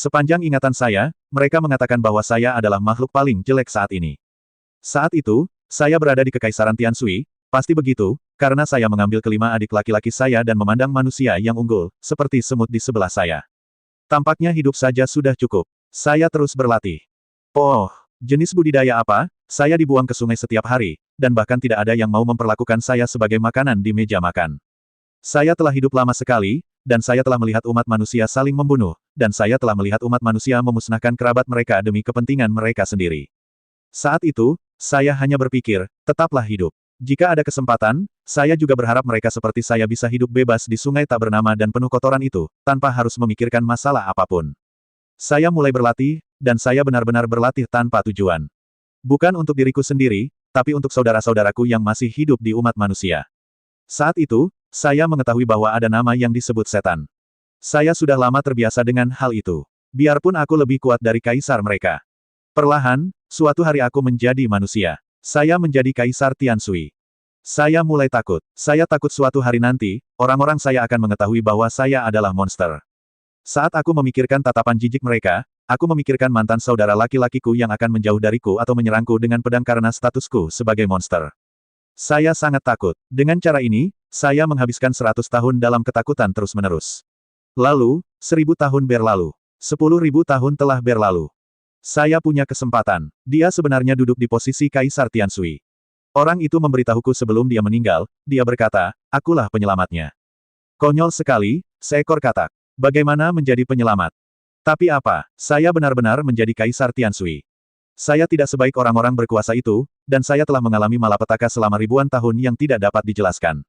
Sepanjang ingatan saya, mereka mengatakan bahwa saya adalah makhluk paling jelek saat ini. Saat itu, saya berada di Kekaisaran Tianshui, pasti begitu, karena saya mengambil kelima adik laki-laki saya dan memandang manusia yang unggul, seperti semut di sebelah saya. Tampaknya hidup saja sudah cukup. Saya terus berlatih. Oh, jenis budidaya apa? Saya dibuang ke sungai setiap hari, dan bahkan tidak ada yang mau memperlakukan saya sebagai makanan di meja makan. Saya telah hidup lama sekali, dan saya telah melihat umat manusia saling membunuh, dan saya telah melihat umat manusia memusnahkan kerabat mereka demi kepentingan mereka sendiri. Saat itu, saya hanya berpikir, tetaplah hidup. Jika ada kesempatan, saya juga berharap mereka seperti saya bisa hidup bebas di sungai tak bernama dan penuh kotoran itu, tanpa harus memikirkan masalah apapun. Saya mulai berlatih, dan saya benar-benar berlatih tanpa tujuan. Bukan untuk diriku sendiri, tapi untuk saudara-saudaraku yang masih hidup di umat manusia. Saat itu, saya mengetahui bahwa ada nama yang disebut setan. Saya sudah lama terbiasa dengan hal itu. Biarpun aku lebih kuat dari kaisar mereka. Perlahan, suatu hari aku menjadi manusia. Saya menjadi kaisar Tianshui. Saya mulai takut. Saya takut suatu hari nanti, orang-orang saya akan mengetahui bahwa saya adalah monster. Saat aku memikirkan tatapan jijik mereka, aku memikirkan mantan saudara laki-lakiku yang akan menjauh dariku atau menyerangku dengan pedang karena statusku sebagai monster. Saya sangat takut. Dengan cara ini, saya menghabiskan 100 tahun dalam ketakutan terus-menerus. Lalu, 1000 tahun berlalu. 10.000 tahun telah berlalu. Saya punya kesempatan. Dia sebenarnya duduk di posisi Kaisar Tianshui. Orang itu memberitahuku sebelum dia meninggal, dia berkata, akulah penyelamatnya. Konyol sekali, seekor katak. Bagaimana menjadi penyelamat? Tapi apa, saya benar-benar menjadi Kaisar Tianshui. Saya tidak sebaik orang-orang berkuasa itu, dan saya telah mengalami malapetaka selama ribuan tahun yang tidak dapat dijelaskan.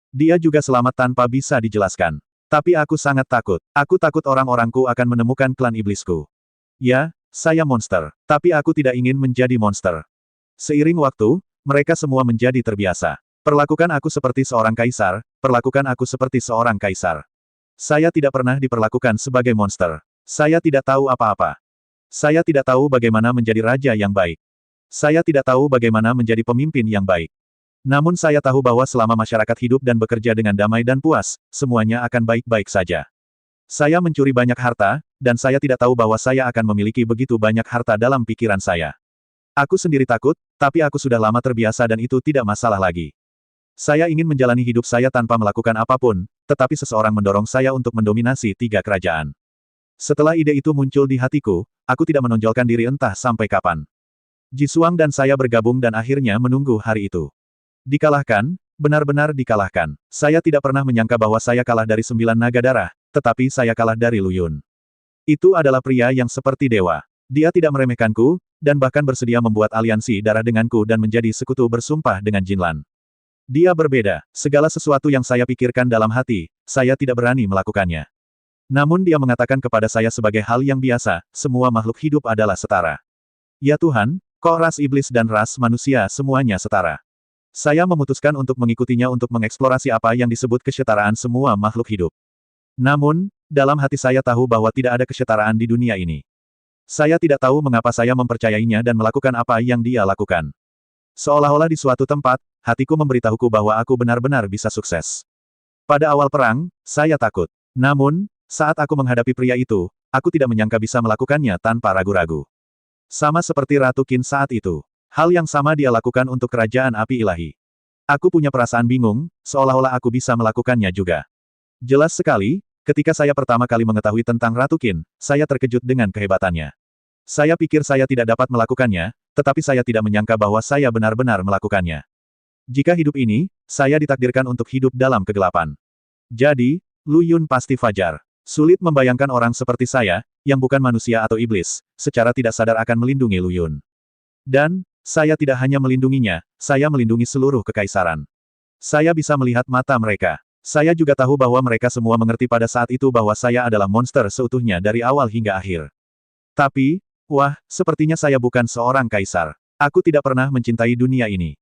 Dia juga selamat tanpa bisa dijelaskan. Tapi aku sangat takut. Aku takut orang-orangku akan menemukan klan iblisku. Ya, saya monster. Tapi aku tidak ingin menjadi monster. Seiring waktu, mereka semua menjadi terbiasa. Perlakukan aku seperti seorang kaisar, perlakukan aku seperti seorang kaisar. Saya tidak pernah diperlakukan sebagai monster. Saya tidak tahu apa-apa. Saya tidak tahu bagaimana menjadi raja yang baik. Saya tidak tahu bagaimana menjadi pemimpin yang baik. Namun saya tahu bahwa selama masyarakat hidup dan bekerja dengan damai dan puas, semuanya akan baik-baik saja. Saya mencuri banyak harta, dan saya tidak tahu bahwa saya akan memiliki begitu banyak harta dalam pikiran saya. Aku sendiri takut, tapi aku sudah lama terbiasa dan itu tidak masalah lagi. Saya ingin menjalani hidup saya tanpa melakukan apapun, tetapi seseorang mendorong saya untuk mendominasi 3 kerajaan. Setelah ide itu muncul di hatiku, aku tidak menonjolkan diri entah sampai kapan. Jisuang dan saya bergabung dan akhirnya menunggu hari itu. Dikalahkan, benar-benar dikalahkan. Saya tidak pernah menyangka bahwa saya kalah dari 9 naga darah, tetapi saya kalah dari Lu Yun. Itu adalah pria yang seperti dewa. Dia tidak meremehkanku, dan bahkan bersedia membuat aliansi darah denganku dan menjadi sekutu bersumpah dengan Jinlan. Dia berbeda. Segala sesuatu yang saya pikirkan dalam hati, saya tidak berani melakukannya. Namun dia mengatakan kepada saya sebagai hal yang biasa, semua makhluk hidup adalah setara. Ya Tuhan, kok ras iblis dan ras manusia semuanya setara. Saya memutuskan untuk mengikutinya untuk mengeksplorasi apa yang disebut kesetaraan semua makhluk hidup. Namun, dalam hati saya tahu bahwa tidak ada kesetaraan di dunia ini. Saya tidak tahu mengapa saya mempercayainya dan melakukan apa yang dia lakukan. Seolah-olah di suatu tempat, hatiku memberitahuku bahwa aku benar-benar bisa sukses. Pada awal perang, saya takut. Namun, saat aku menghadapi pria itu, aku tidak menyangka bisa melakukannya tanpa ragu-ragu. Sama seperti Ratu Qin saat itu. Hal yang sama dia lakukan untuk kerajaan api ilahi. Aku punya perasaan bingung, seolah-olah aku bisa melakukannya juga. Jelas sekali, ketika saya pertama kali mengetahui tentang Ratu Qin, saya terkejut dengan kehebatannya. Saya pikir saya tidak dapat melakukannya, tetapi saya tidak menyangka bahwa saya benar-benar melakukannya. Jika hidup ini, saya ditakdirkan untuk hidup dalam kegelapan. Jadi, Lu Yun pasti fajar. Sulit membayangkan orang seperti saya, yang bukan manusia atau iblis, secara tidak sadar akan melindungi Lu Yun. Dan, saya tidak hanya melindunginya, saya melindungi seluruh kekaisaran. Saya bisa melihat mata mereka. Saya juga tahu bahwa mereka semua mengerti pada saat itu bahwa saya adalah monster seutuhnya dari awal hingga akhir. Tapi, wah, sepertinya saya bukan seorang kaisar. Aku tidak pernah mencintai dunia ini.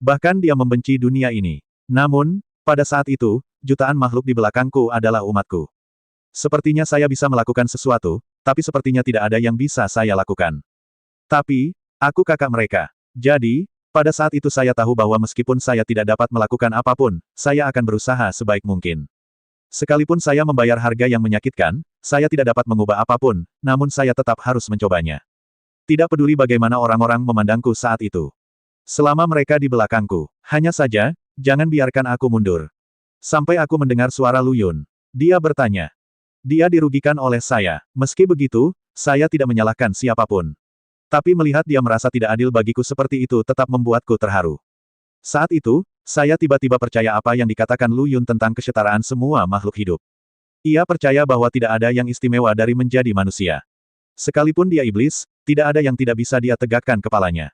Bahkan dia membenci dunia ini. Namun, pada saat itu, jutaan makhluk di belakangku adalah umatku. Sepertinya saya bisa melakukan sesuatu, tapi sepertinya tidak ada yang bisa saya lakukan. Tapi, aku kakak mereka. Jadi, pada saat itu saya tahu bahwa meskipun saya tidak dapat melakukan apapun, saya akan berusaha sebaik mungkin. Sekalipun saya membayar harga yang menyakitkan, saya tidak dapat mengubah apapun, namun saya tetap harus mencobanya. Tidak peduli bagaimana orang-orang memandangku saat itu. Selama mereka di belakangku, hanya saja, jangan biarkan aku mundur. Sampai aku mendengar suara Lu Yun. Dia bertanya. Dia dirugikan oleh saya. Meski begitu, saya tidak menyalahkan siapapun. Tapi melihat dia merasa tidak adil bagiku seperti itu tetap membuatku terharu. Saat itu, saya tiba-tiba percaya apa yang dikatakan Lu Yun tentang kesetaraan semua makhluk hidup. Ia percaya bahwa tidak ada yang istimewa dari menjadi manusia. Sekalipun dia iblis, tidak ada yang tidak bisa dia tegakkan kepalanya.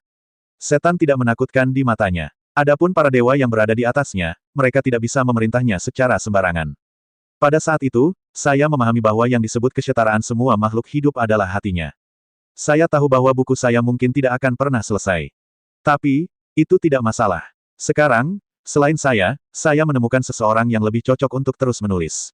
Setan tidak menakutkan di matanya. Adapun para dewa yang berada di atasnya, mereka tidak bisa memerintahnya secara sembarangan. Pada saat itu, saya memahami bahwa yang disebut kesetaraan semua makhluk hidup adalah hatinya. Saya tahu bahwa buku saya mungkin tidak akan pernah selesai. Tapi, itu tidak masalah. Sekarang, selain saya menemukan seseorang yang lebih cocok untuk terus menulis.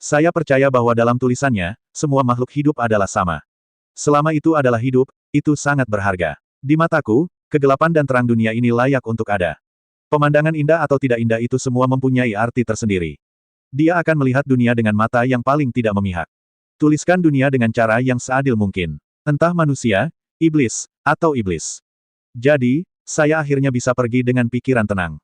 Saya percaya bahwa dalam tulisannya, semua makhluk hidup adalah sama. Selama itu adalah hidup, itu sangat berharga. Di mataku, kegelapan dan terang dunia ini layak untuk ada. Pemandangan indah atau tidak indah itu semua mempunyai arti tersendiri. Dia akan melihat dunia dengan mata yang paling tidak memihak. Tuliskan dunia dengan cara yang seadil mungkin. Entah manusia, iblis, atau iblis. Jadi, saya akhirnya bisa pergi dengan pikiran tenang.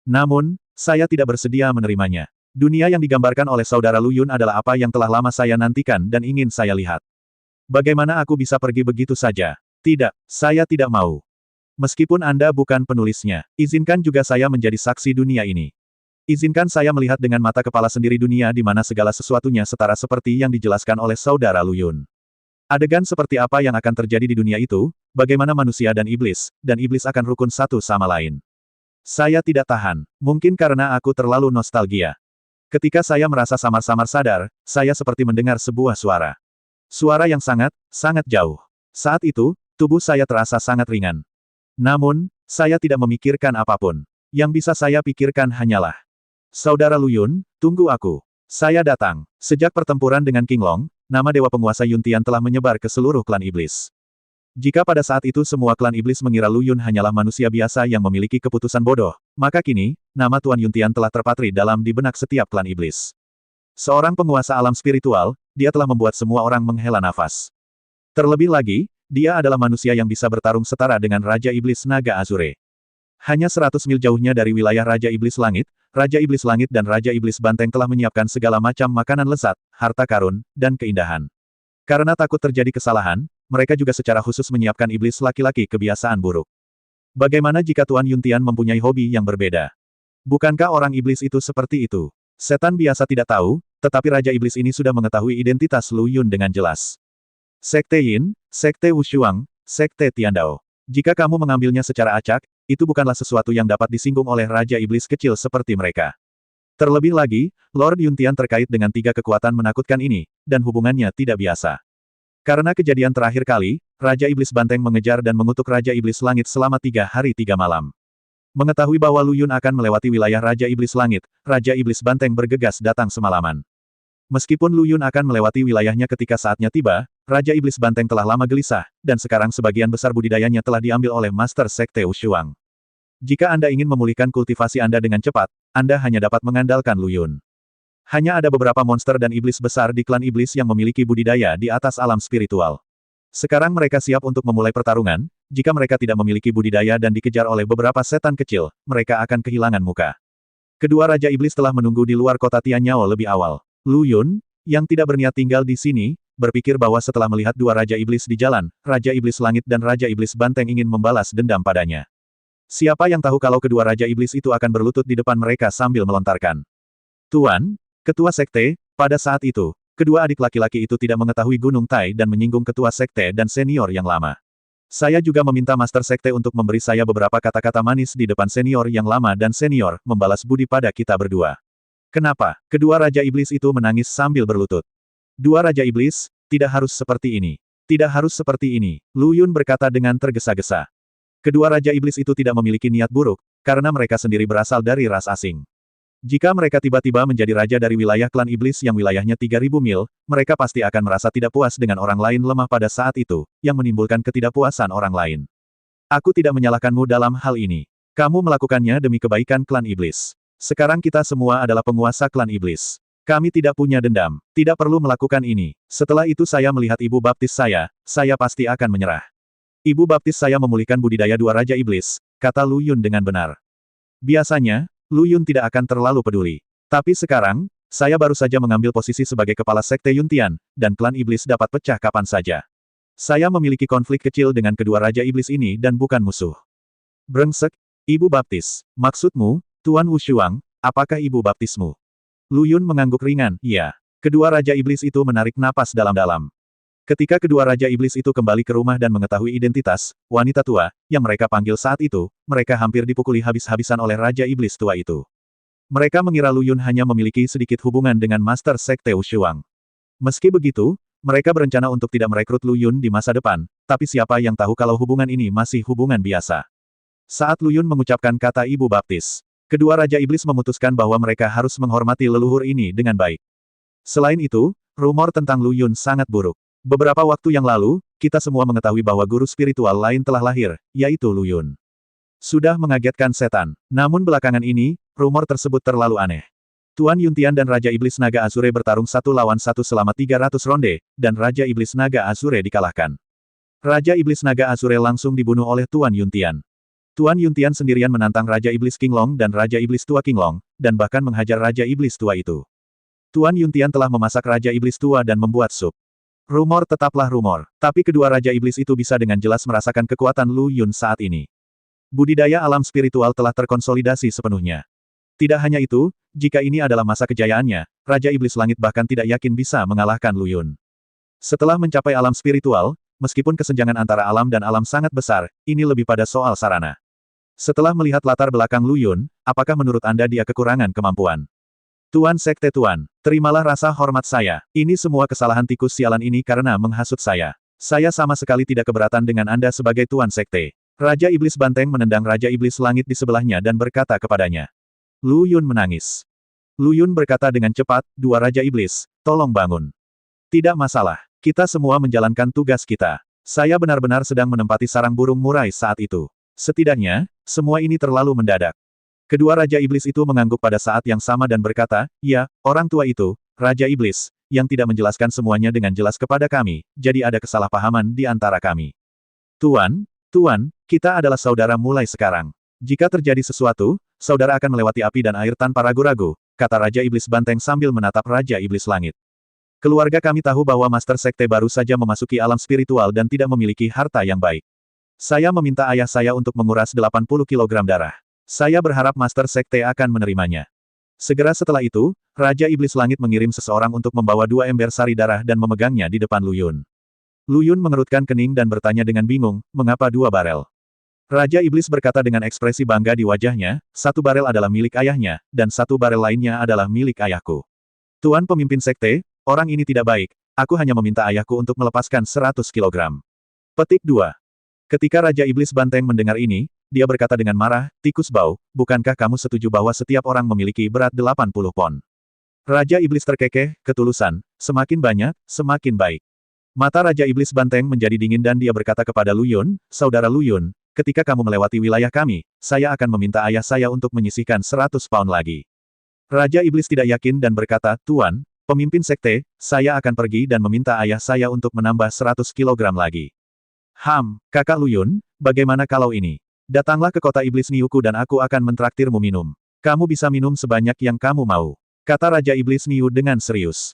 Namun, saya tidak bersedia menerimanya. Dunia yang digambarkan oleh saudara Lu Yun adalah apa yang telah lama saya nantikan dan ingin saya lihat. Bagaimana aku bisa pergi begitu saja? Tidak, saya tidak mau. Meskipun Anda bukan penulisnya, izinkan juga saya menjadi saksi dunia ini. Izinkan saya melihat dengan mata kepala sendiri dunia di mana segala sesuatunya setara seperti yang dijelaskan oleh saudara Lu Yun. Adegan seperti apa yang akan terjadi di dunia itu, bagaimana manusia dan iblis akan rukun satu sama lain. Saya tidak tahan, mungkin karena aku terlalu nostalgia. Ketika saya merasa samar-samar sadar, saya seperti mendengar sebuah suara. Suara yang sangat, sangat jauh. Saat itu, tubuh saya terasa sangat ringan. Namun, saya tidak memikirkan apapun. Yang bisa saya pikirkan hanyalah, Saudara Lu Yun, tunggu aku. Saya datang. Sejak pertempuran dengan King Long, nama dewa penguasa Yuntian telah menyebar ke seluruh klan iblis. Jika pada saat itu semua klan iblis mengira Lu Yun hanyalah manusia biasa yang memiliki keputusan bodoh, maka kini, nama Tuan Yuntian telah terpatri dalam di benak setiap klan iblis. Seorang penguasa alam spiritual, dia telah membuat semua orang menghela nafas. Terlebih lagi, dia adalah manusia yang bisa bertarung setara dengan Raja Iblis Naga Azure. Hanya 100 mil jauhnya dari wilayah Raja Iblis Langit dan Raja Iblis Banteng telah menyiapkan segala macam makanan lezat, harta karun, dan keindahan. Karena takut terjadi kesalahan, mereka juga secara khusus menyiapkan iblis laki-laki kebiasaan buruk. Bagaimana jika Tuan Yuntian mempunyai hobi yang berbeda? Bukankah orang iblis itu seperti itu? Setan biasa tidak tahu, tetapi Raja Iblis ini sudah mengetahui identitas Lu Yun dengan jelas. Sekte Yin, Sekte Wushuang, Sekte Tiandao. Jika kamu mengambilnya secara acak, itu bukanlah sesuatu yang dapat disinggung oleh Raja Iblis kecil seperti mereka. Terlebih lagi, Lord Yuntian terkait dengan 3 kekuatan menakutkan ini, dan hubungannya tidak biasa. Karena kejadian terakhir kali, Raja Iblis Banteng mengejar dan mengutuk Raja Iblis Langit selama 3 hari 3 malam. Mengetahui bahwa Lu Yun akan melewati wilayah Raja Iblis Langit, Raja Iblis Banteng bergegas datang semalaman. Meskipun Lu Yun akan melewati wilayahnya ketika saatnya tiba, Raja Iblis Banteng telah lama gelisah, dan sekarang sebagian besar budidayanya telah diambil oleh Master Sekte Wushuang. Jika Anda ingin memulihkan kultivasi Anda dengan cepat, Anda hanya dapat mengandalkan Lu Yun. Hanya ada beberapa monster dan iblis besar di klan iblis yang memiliki budidaya di atas alam spiritual. Sekarang mereka siap untuk memulai pertarungan, jika mereka tidak memiliki budidaya dan dikejar oleh beberapa setan kecil, mereka akan kehilangan muka. Kedua Raja Iblis telah menunggu di luar kota Tianyao lebih awal. Lu Yun, yang tidak berniat tinggal di sini, berpikir bahwa setelah melihat 2 Raja Iblis di jalan, Raja Iblis Langit dan Raja Iblis Banteng ingin membalas dendam padanya. Siapa yang tahu kalau kedua Raja Iblis itu akan berlutut di depan mereka sambil melontarkan. Tuan, Ketua Sekte, pada saat itu, kedua adik laki-laki itu tidak mengetahui Gunung Tai dan menyinggung Ketua Sekte dan senior yang lama. Saya juga meminta Master Sekte untuk memberi saya beberapa kata-kata manis di depan senior yang lama dan senior, membalas budi pada kita berdua. Kenapa? Kedua Raja Iblis itu menangis sambil berlutut. 2 Raja Iblis, tidak harus seperti ini. Tidak harus seperti ini, Lu Yun berkata dengan tergesa-gesa. Kedua Raja Iblis itu tidak memiliki niat buruk, karena mereka sendiri berasal dari ras asing. Jika mereka tiba-tiba menjadi raja dari wilayah klan iblis yang wilayahnya 3.000 mil, mereka pasti akan merasa tidak puas dengan orang lain lemah pada saat itu, yang menimbulkan ketidakpuasan orang lain. Aku tidak menyalahkanmu dalam hal ini. Kamu melakukannya demi kebaikan klan iblis. Sekarang kita semua adalah penguasa klan iblis. Kami tidak punya dendam. Tidak perlu melakukan ini. Setelah itu saya melihat ibu baptis saya pasti akan menyerah. Ibu baptis saya memulihkan budidaya dua Raja Iblis, kata Lu Yun dengan benar. Biasanya, Lu Yun tidak akan terlalu peduli. Tapi sekarang, saya baru saja mengambil posisi sebagai kepala sekte Yuntian, dan klan iblis dapat pecah kapan saja. Saya memiliki konflik kecil dengan kedua Raja Iblis ini dan bukan musuh. Brengsek, Ibu Baptis. Maksudmu, Tuan Wushuang, apakah Ibu Baptismu? Lu Yun mengangguk ringan, iya. Kedua Raja Iblis itu menarik napas dalam-dalam. Ketika kedua Raja Iblis itu kembali ke rumah dan mengetahui identitas wanita tua, yang mereka panggil saat itu, mereka hampir dipukuli habis-habisan oleh Raja Iblis tua itu. Mereka mengira Lu Yun hanya memiliki sedikit hubungan dengan Master Sekte Wushuang. Meski begitu, mereka berencana untuk tidak merekrut Lu Yun di masa depan, tapi siapa yang tahu kalau hubungan ini masih hubungan biasa. Saat Lu Yun mengucapkan kata Ibu Baptis, kedua Raja Iblis memutuskan bahwa mereka harus menghormati leluhur ini dengan baik. Selain itu, rumor tentang Lu Yun sangat buruk. Beberapa waktu yang lalu, kita semua mengetahui bahwa guru spiritual lain telah lahir, yaitu Lu Yun. Sudah mengagetkan setan. Namun belakangan ini, rumor tersebut terlalu aneh. Tuan Yuntian dan Raja Iblis Naga Azure bertarung satu lawan satu selama 300 ronde, dan Raja Iblis Naga Azure dikalahkan. Raja Iblis Naga Azure langsung dibunuh oleh Tuan Yuntian. Tuan Yuntian sendirian menantang Raja Iblis Qinglong dan Raja Iblis Tua Qinglong, dan bahkan menghajar Raja Iblis Tua itu. Tuan Yuntian telah memasak Raja Iblis Tua dan membuat sup. Rumor tetaplah rumor, tapi kedua Raja Iblis itu bisa dengan jelas merasakan kekuatan Lu Yun saat ini. Budidaya alam spiritual telah terkonsolidasi sepenuhnya. Tidak hanya itu, jika ini adalah masa kejayaannya, Raja Iblis Langit bahkan tidak yakin bisa mengalahkan Lu Yun. Setelah mencapai alam spiritual, meskipun kesenjangan antara alam dan alam sangat besar, ini lebih pada soal sarana. Setelah melihat latar belakang Lu Yun, apakah menurut Anda dia kekurangan kemampuan? Tuan Sekte Tuan, terimalah rasa hormat saya. Ini semua kesalahan tikus sialan ini karena menghasut saya. Saya sama sekali tidak keberatan dengan Anda sebagai Tuan Sekte. Raja Iblis Banteng menendang Raja Iblis Langit di sebelahnya dan berkata kepadanya. Lu Yun menangis. Lu Yun berkata dengan cepat, dua Raja Iblis, tolong bangun. Tidak masalah, kita semua menjalankan tugas kita. Saya benar-benar sedang menempati sarang burung murai saat itu. Setidaknya, semua ini terlalu mendadak. Kedua Raja Iblis itu mengangguk pada saat yang sama dan berkata, ya, orang tua itu, Raja Iblis, yang tidak menjelaskan semuanya dengan jelas kepada kami, jadi ada kesalahpahaman di antara kami. Tuan, kita adalah saudara mulai sekarang. Jika terjadi sesuatu, saudara akan melewati api dan air tanpa ragu-ragu, kata Raja Iblis Banteng sambil menatap Raja Iblis Langit. Keluarga kami tahu bahwa Master Sekte baru saja memasuki alam spiritual dan tidak memiliki harta yang baik. Saya meminta ayah saya untuk menguras 80 kg darah. Saya berharap Master Sekte akan menerimanya. Segera setelah itu, Raja Iblis Langit mengirim seseorang untuk membawa 2 ember sari darah dan memegangnya di depan Lu Yun. Lu Yun mengerutkan kening dan bertanya dengan bingung, mengapa 2 barel? Raja Iblis berkata dengan ekspresi bangga di wajahnya, 1 barel adalah milik ayahnya, dan 1 barel lainnya adalah milik ayahku. Tuan pemimpin sekte, orang ini tidak baik, aku hanya meminta ayahku untuk melepaskan 100 kg. Petik 2. Ketika Raja Iblis Banteng mendengar ini, dia berkata dengan marah, tikus bau, bukankah kamu setuju bahwa setiap orang memiliki berat 80 pon? Raja Iblis terkekeh, ketulusan, semakin banyak, semakin baik. Mata Raja Iblis Banteng menjadi dingin dan dia berkata kepada Lu Yun, saudara Lu Yun, ketika kamu melewati wilayah kami, saya akan meminta ayah saya untuk menyisihkan 100 pound lagi. Raja Iblis tidak yakin dan berkata, Tuan, pemimpin sekte, saya akan pergi dan meminta ayah saya untuk menambah 100 kg lagi. Kakak Lu Yun, bagaimana kalau ini? Datanglah ke kota iblis Niuku dan aku akan mentraktirmu minum. Kamu bisa minum sebanyak yang kamu mau. Kata Raja Iblis Niu dengan serius.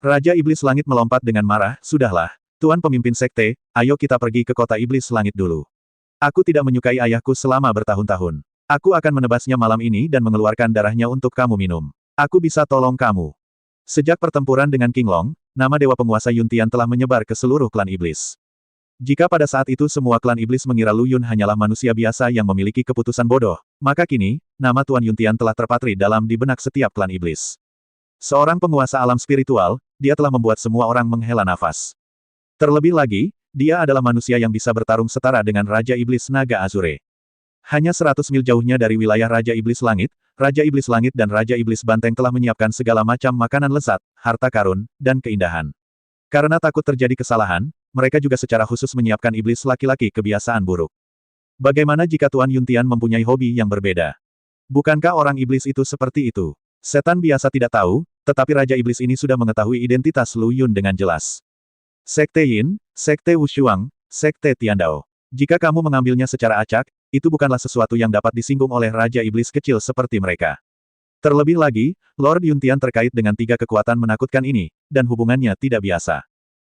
Raja Iblis Langit melompat dengan marah, sudahlah, Tuan pemimpin sekte, ayo kita pergi ke kota iblis langit dulu. Aku tidak menyukai ayahku selama bertahun-tahun. Aku akan menebasnya malam ini dan mengeluarkan darahnya untuk kamu minum. Aku bisa tolong kamu. Sejak pertempuran dengan Qinglong, nama dewa penguasa Yuntian telah menyebar ke seluruh klan iblis. Jika pada saat itu semua klan iblis mengira Lu Yun hanyalah manusia biasa yang memiliki keputusan bodoh, maka kini, nama Tuan Yuntian telah terpatri dalam di benak setiap klan iblis. Seorang penguasa alam spiritual, dia telah membuat semua orang menghela nafas. Terlebih lagi, dia adalah manusia yang bisa bertarung setara dengan Raja Iblis Naga Azure. Hanya 100 mil jauhnya dari wilayah Raja Iblis Langit, Raja Iblis Langit dan Raja Iblis Banteng telah menyiapkan segala macam makanan lezat, harta karun, dan keindahan. Karena takut terjadi kesalahan, mereka juga secara khusus menyiapkan iblis laki-laki kebiasaan buruk. Bagaimana jika Tuan Yuntian mempunyai hobi yang berbeda? Bukankah orang iblis itu seperti itu? Setan biasa tidak tahu, tetapi Raja Iblis ini sudah mengetahui identitas Lu Yun dengan jelas. Sekte Yin, Sekte Wushuang, Sekte Tiandao. Jika kamu mengambilnya secara acak, itu bukanlah sesuatu yang dapat disinggung oleh Raja Iblis kecil seperti mereka. Terlebih lagi, Lord Yuntian terkait dengan 3 kekuatan menakutkan ini, dan hubungannya tidak biasa.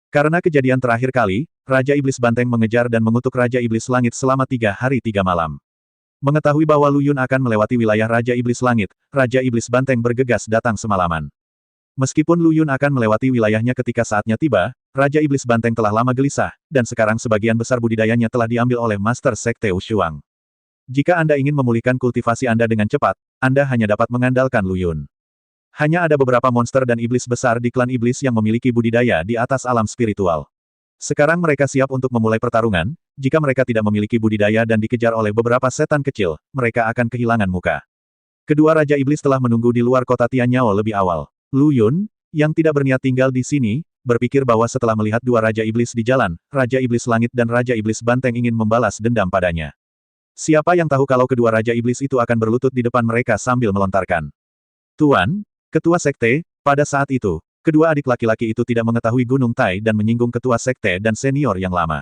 Karena kejadian terakhir kali, Raja Iblis Banteng mengejar dan mengutuk Raja Iblis Langit selama 3 hari 3 malam. Mengetahui bahwa Lu Yun akan melewati wilayah Raja Iblis Langit, Raja Iblis Banteng bergegas datang semalaman. Meskipun Lu Yun akan melewati wilayahnya ketika saatnya tiba, Raja Iblis Banteng telah lama gelisah, dan sekarang sebagian besar budidayanya telah diambil oleh Master Sekte Wushuang. Jika Anda ingin memulihkan kultivasi Anda dengan cepat, Anda hanya dapat mengandalkan Lu Yun. Hanya ada beberapa monster dan iblis besar di klan iblis yang memiliki budidaya di atas alam spiritual. Sekarang mereka siap untuk memulai pertarungan, jika mereka tidak memiliki budidaya dan dikejar oleh beberapa setan kecil, mereka akan kehilangan muka. Kedua Raja Iblis telah menunggu di luar kota Tianyao lebih awal. Lu Yun, yang tidak berniat tinggal di sini, berpikir bahwa setelah melihat 2 Raja Iblis di jalan, Raja Iblis Langit dan Raja Iblis Banteng ingin membalas dendam padanya. Siapa yang tahu kalau kedua Raja Iblis itu akan berlutut di depan mereka sambil melontarkan. Tuan, Ketua Sekte, pada saat itu, kedua adik laki-laki itu tidak mengetahui Gunung Tai dan menyinggung Ketua Sekte dan senior yang lama.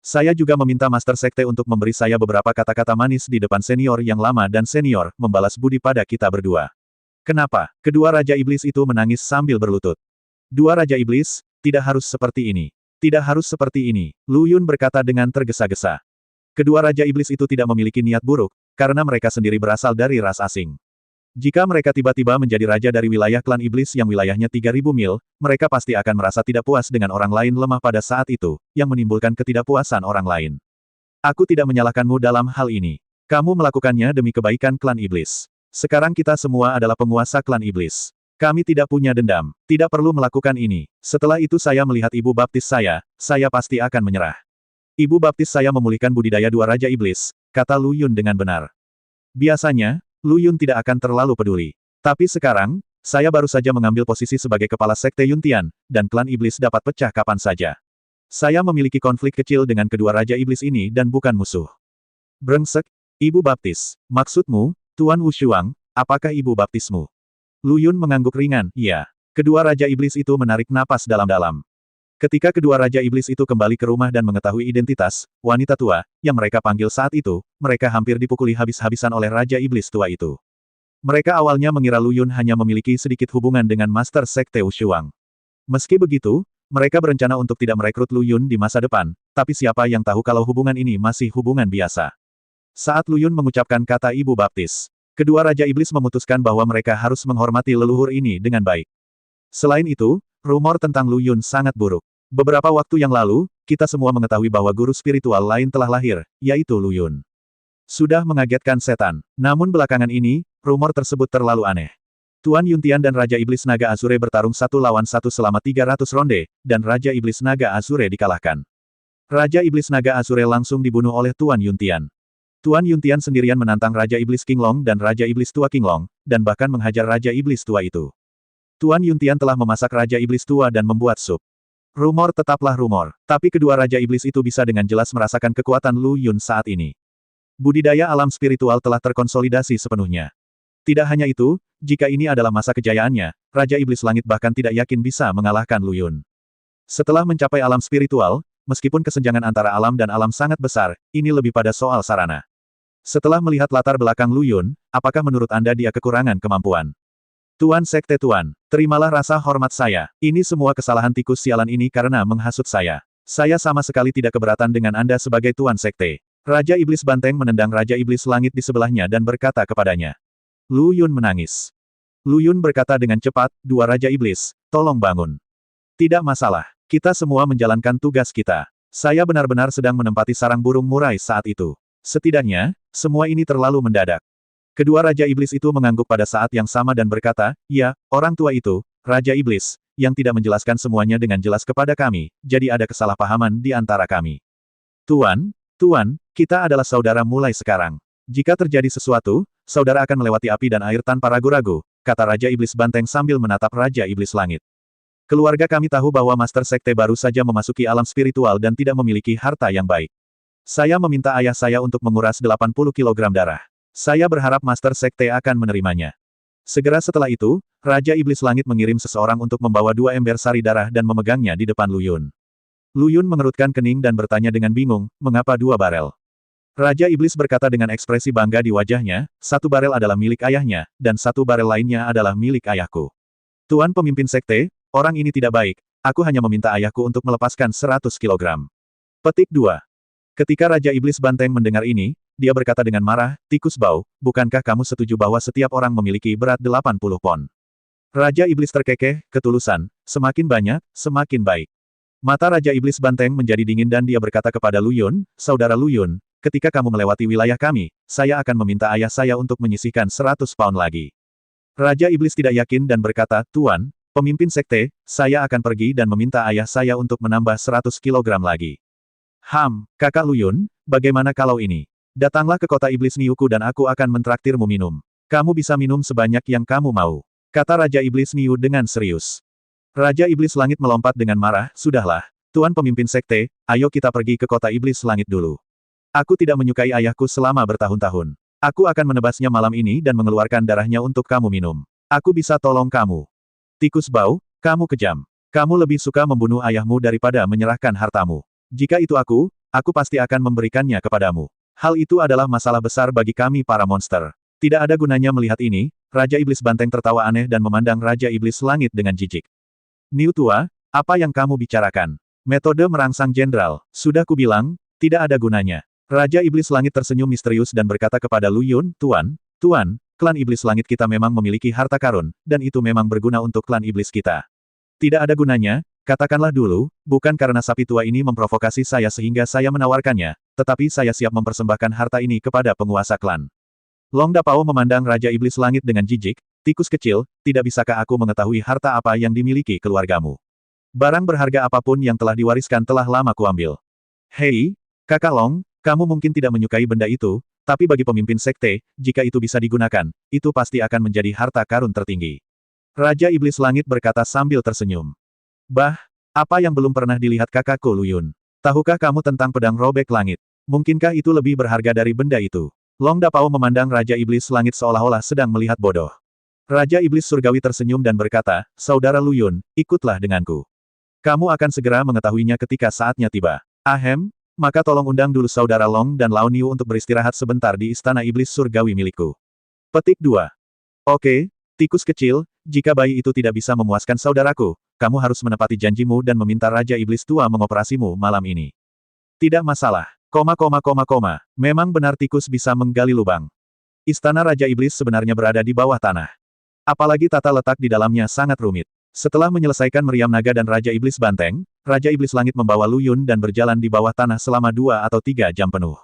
Saya juga meminta Master Sekte untuk memberi saya beberapa kata-kata manis di depan senior yang lama dan senior, membalas budi pada kita berdua. Kenapa? Kedua Raja Iblis itu menangis sambil berlutut. 2 Raja Iblis, tidak harus seperti ini. Tidak harus seperti ini, Lu Yun berkata dengan tergesa-gesa. Kedua Raja Iblis itu tidak memiliki niat buruk, karena mereka sendiri berasal dari ras asing. Jika mereka tiba-tiba menjadi raja dari wilayah klan iblis yang wilayahnya 3.000 mil, mereka pasti akan merasa tidak puas dengan orang lain lemah pada saat itu, yang menimbulkan ketidakpuasan orang lain. Aku tidak menyalahkanmu dalam hal ini. Kamu melakukannya demi kebaikan klan iblis. Sekarang kita semua adalah penguasa klan iblis. Kami tidak punya dendam, tidak perlu melakukan ini. Setelah itu saya melihat ibu baptis saya pasti akan menyerah. Ibu baptis saya memulihkan budidaya 2 Raja Iblis, kata Lu Yun dengan benar. Biasanya, Lu Yun tidak akan terlalu peduli. Tapi sekarang, saya baru saja mengambil posisi sebagai kepala Sekte Yuntian, dan klan iblis dapat pecah kapan saja. Saya memiliki konflik kecil dengan kedua Raja Iblis ini dan bukan musuh. Brengsek, Ibu Baptis. Maksudmu, Tuan Wushuang, apakah Ibu Baptismu? Lu Yun mengangguk ringan, iya. Kedua Raja Iblis itu menarik napas dalam-dalam. Ketika kedua Raja Iblis itu kembali ke rumah dan mengetahui identitas wanita tua yang mereka panggil saat itu, mereka hampir dipukuli habis-habisan oleh Raja Iblis tua itu. Mereka awalnya mengira Lu Yun hanya memiliki sedikit hubungan dengan Master Sekte Wushuang. Meski begitu, mereka berencana untuk tidak merekrut Lu Yun di masa depan, tapi siapa yang tahu kalau hubungan ini masih hubungan biasa. Saat Lu Yun mengucapkan kata Ibu Baptis, kedua Raja Iblis memutuskan bahwa mereka harus menghormati leluhur ini dengan baik. Selain itu, rumor tentang Lu Yun sangat buruk. Beberapa waktu yang lalu, kita semua mengetahui bahwa guru spiritual lain telah lahir, yaitu Lu Yun. Sudah mengagetkan setan. Namun belakangan ini, rumor tersebut terlalu aneh. Tuan Yuntian dan Raja Iblis Naga Azure bertarung 1 lawan 1 selama 300 ronde, dan Raja Iblis Naga Azure dikalahkan. Raja Iblis Naga Azure langsung dibunuh oleh Tuan Yuntian. Tuan Yuntian sendirian menantang Raja Iblis Qinglong dan Raja Iblis Tua Qinglong, dan bahkan menghajar Raja Iblis Tua itu. Tuan Yuntian telah memasak Raja Iblis Tua dan membuat sup. Rumor tetaplah rumor, tapi kedua Raja Iblis itu bisa dengan jelas merasakan kekuatan Lu Yun saat ini. Budidaya alam spiritual telah terkonsolidasi sepenuhnya. Tidak hanya itu, jika ini adalah masa kejayaannya, Raja Iblis Langit bahkan tidak yakin bisa mengalahkan Lu Yun. Setelah mencapai alam spiritual, meskipun kesenjangan antara alam dan alam sangat besar, ini lebih pada soal sarana. Setelah melihat latar belakang Lu Yun, apakah menurut Anda dia kekurangan kemampuan? Tuan Sekte Tuan, terimalah rasa hormat saya. Ini semua kesalahan tikus sialan ini karena menghasut saya. Saya sama sekali tidak keberatan dengan Anda sebagai Tuan Sekte. Raja Iblis Banteng menendang Raja Iblis Langit di sebelahnya dan berkata kepadanya. Lu Yun menangis. Lu Yun berkata dengan cepat, 2 Raja Iblis, tolong bangun. Tidak masalah, kita semua menjalankan tugas kita. Saya benar-benar sedang menempati sarang burung murai saat itu. Setidaknya, semua ini terlalu mendadak. Kedua Raja Iblis itu mengangguk pada saat yang sama dan berkata, ya, orang tua itu, Raja Iblis, yang tidak menjelaskan semuanya dengan jelas kepada kami, jadi ada kesalahpahaman di antara kami. Tuan, kita adalah saudara mulai sekarang. Jika terjadi sesuatu, saudara akan melewati api dan air tanpa ragu-ragu, kata Raja Iblis Banteng sambil menatap Raja Iblis Langit. Keluarga kami tahu bahwa Master Sekte baru saja memasuki alam spiritual dan tidak memiliki harta yang baik. Saya meminta ayah saya untuk menguras 80 kg darah. Saya berharap Master Sekte akan menerimanya. Segera setelah itu, Raja Iblis Langit mengirim seseorang untuk membawa 2 ember sari darah dan memegangnya di depan Lu Yun. Lu Yun mengerutkan kening dan bertanya dengan bingung, mengapa 2 barel? Raja Iblis berkata dengan ekspresi bangga di wajahnya, 1 barel adalah milik ayahnya, dan 1 barel lainnya adalah milik ayahku. Tuan pemimpin sekte, orang ini tidak baik, aku hanya meminta ayahku untuk melepaskan 100 kilogram. Petik 2. Ketika Raja Iblis Banteng mendengar ini, dia berkata dengan marah, tikus bau, bukankah kamu setuju bahwa setiap orang memiliki berat 80 pon? Raja Iblis terkekeh, ketulusan, semakin banyak, semakin baik. Mata Raja Iblis Banteng menjadi dingin dan dia berkata kepada Lu Yun, saudara Lu Yun, ketika kamu melewati wilayah kami, saya akan meminta ayah saya untuk menyisihkan 100 pound lagi. Raja Iblis tidak yakin dan berkata, Tuan, pemimpin sekte, saya akan pergi dan meminta ayah saya untuk menambah 100 kilogram lagi. Kakak Lu Yun, bagaimana kalau ini? Datanglah ke kota iblis Niuku dan aku akan mentraktirmu minum. Kamu bisa minum sebanyak yang kamu mau. Kata Raja Iblis Niu dengan serius. Raja Iblis Langit melompat dengan marah, sudahlah, Tuan pemimpin sekte, ayo kita pergi ke kota iblis langit dulu. Aku tidak menyukai ayahku selama bertahun-tahun. Aku akan menebasnya malam ini dan mengeluarkan darahnya untuk kamu minum. Aku bisa tolong kamu. Tikus bau, kamu kejam. Kamu lebih suka membunuh ayahmu daripada menyerahkan hartamu. Jika itu aku pasti akan memberikannya kepadamu. Hal itu adalah masalah besar bagi kami para monster. Tidak ada gunanya melihat ini, Raja Iblis Banteng tertawa aneh dan memandang Raja Iblis Langit dengan jijik. Niu tua, apa yang kamu bicarakan? Metode merangsang jenderal, sudah kubilang, tidak ada gunanya. Raja Iblis Langit tersenyum misterius dan berkata kepada Lu Yun, Tuan, klan Iblis Langit kita memang memiliki harta karun, dan itu memang berguna untuk klan Iblis kita. Tidak ada gunanya, katakanlah dulu, bukan karena sapi tua ini memprovokasi saya sehingga saya menawarkannya, tetapi saya siap mempersembahkan harta ini kepada penguasa klan. Long Dapao memandang Raja Iblis Langit dengan jijik, tikus kecil, tidak bisakah aku mengetahui harta apa yang dimiliki keluargamu? Barang berharga apapun yang telah diwariskan telah lama kuambil. Hei, kakak Long, kamu mungkin tidak menyukai benda itu, tapi bagi pemimpin sekte, jika itu bisa digunakan, itu pasti akan menjadi harta karun tertinggi. Raja Iblis Langit berkata sambil tersenyum. Bah, apa yang belum pernah dilihat kakakku Lu Yun? Tahukah kamu tentang pedang robek langit? Mungkinkah itu lebih berharga dari benda itu? Long Dapao memandang Raja Iblis Langit seolah-olah sedang melihat bodoh. Raja Iblis Surgawi tersenyum dan berkata, saudara Lu Yun, ikutlah denganku. Kamu akan segera mengetahuinya ketika saatnya tiba. Maka tolong undang dulu saudara Long dan Lao Niu untuk beristirahat sebentar di Istana Iblis Surgawi milikku. Petik 2. Oke, tikus kecil, jika bayi itu tidak bisa memuaskan saudaraku, kamu harus menepati janjimu dan meminta Raja Iblis Tua mengoperasimu malam ini. Tidak masalah. Memang benar tikus bisa menggali lubang. Istana Raja Iblis sebenarnya berada di bawah tanah. Apalagi tata letak di dalamnya sangat rumit. Setelah menyelesaikan meriam naga dan Raja Iblis Banteng, Raja Iblis Langit membawa Lu Yun dan berjalan di bawah tanah selama 2 atau 3 jam penuh.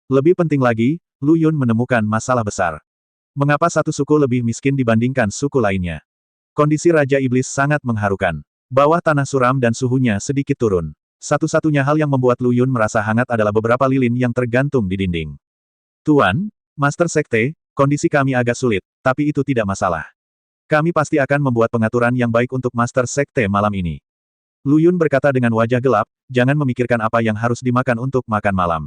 Lebih penting lagi, Lu Yun menemukan masalah besar. Mengapa satu suku lebih miskin dibandingkan suku lainnya? Kondisi Raja Iblis sangat mengharukan. Bawah tanah suram dan suhunya sedikit turun. Satu-satunya hal yang membuat Lu Yun merasa hangat adalah beberapa lilin yang tergantung di dinding. Tuan, Master Sekte, kondisi kami agak sulit, tapi itu tidak masalah. Kami pasti akan membuat pengaturan yang baik untuk Master Sekte malam ini. Lu Yun berkata dengan wajah gelap, jangan memikirkan apa yang harus dimakan untuk makan malam.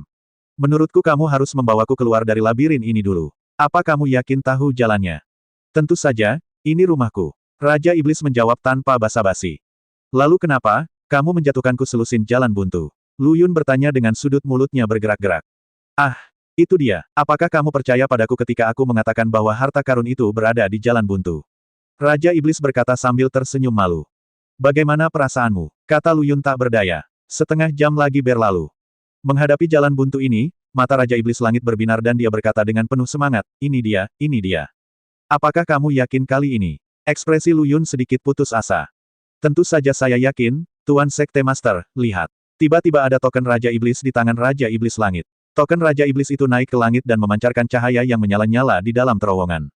Menurutku kamu harus membawaku keluar dari labirin ini dulu. Apa kamu yakin tahu jalannya? Tentu saja, ini rumahku. Raja Iblis menjawab tanpa basa-basi. Lalu kenapa, kamu menjatuhkanku selusin jalan buntu? Lu Yun bertanya dengan sudut mulutnya bergerak-gerak. Ah, itu dia. Apakah kamu percaya padaku ketika aku mengatakan bahwa harta karun itu berada di jalan buntu? Raja Iblis berkata sambil tersenyum malu. Bagaimana perasaanmu? Kata Lu Yun tak berdaya. Setengah jam lagi berlalu. Menghadapi jalan buntu ini, mata Raja Iblis Langit berbinar dan dia berkata dengan penuh semangat, ini dia, ini dia. Apakah kamu yakin kali ini? Ekspresi Lu Yun sedikit putus asa. Tentu saja saya yakin, Tuan Sekte Master, lihat. Tiba-tiba ada token Raja Iblis di tangan Raja Iblis Langit. Token Raja Iblis itu naik ke langit dan memancarkan cahaya yang menyala-nyala di dalam terowongan.